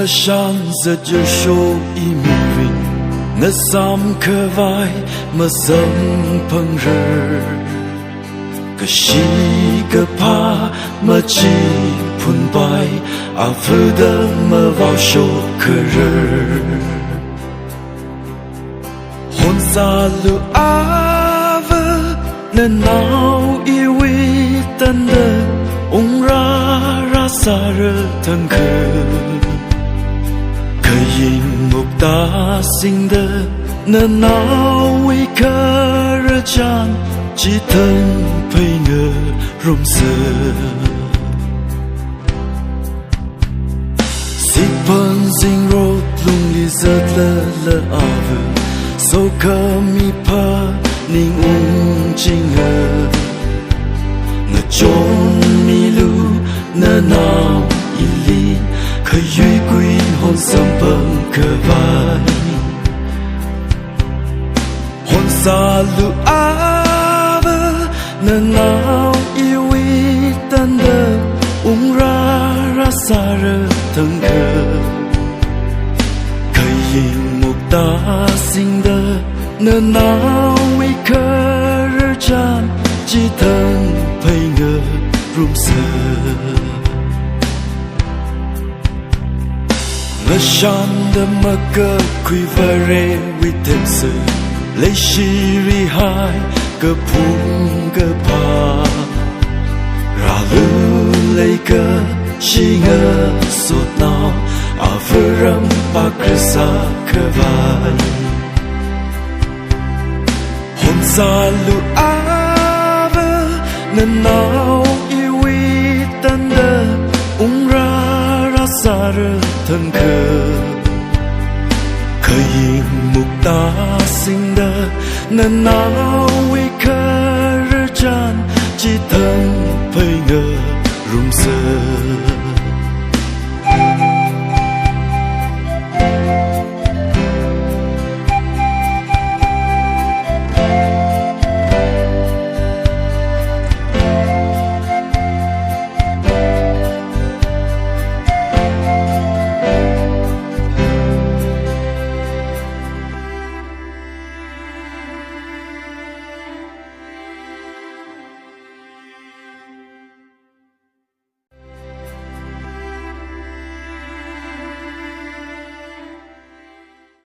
ngờ sang giật giờ show imirin ngờ sam khờ vai mà dâm phăng rờ cái gì cái pa mà chỉ phun bay à phơi đơ mà vào show khờ rờ hôn xa lu ave nên nào yêu tân đơ ung ra ra xa rơ thân khờ khơi yên một ta sinh đơ nên nào uy khờ rơ chan chỉ thân phây ngờ rôm sơ xịt phân dinh rốt lung đi rớt lơ lơ ave sâu khờ mi pa ning ung chinh hờ ngờ trốn mi lu nơ nào ili khơi duy quyên hôn sớm bâng cờ vai hôn xa lu ave nơ nào yêu tân đơ ung ra ra xa rơ thân khờ khơi yên một ta sinh đơ nơ nào uy khờ rơ chan chỉ thân phây ngờ rôm sơ ngờ shan đơ mơ cơ quy vơ rê vi thêm sự lấy shiri hai cơ phung cơ pa ra lưu lấy cơ chỉ ngờ sốt nào à vơ râm ba cơ sa cơ vai hôn xa lu ave nên nào yêu tân đơ ung ra ra xa rơ thân khờ khơi yên một ta sinh đơ nên nào uy khờ rơ chan chỉ thân phây ngờ rôm sơ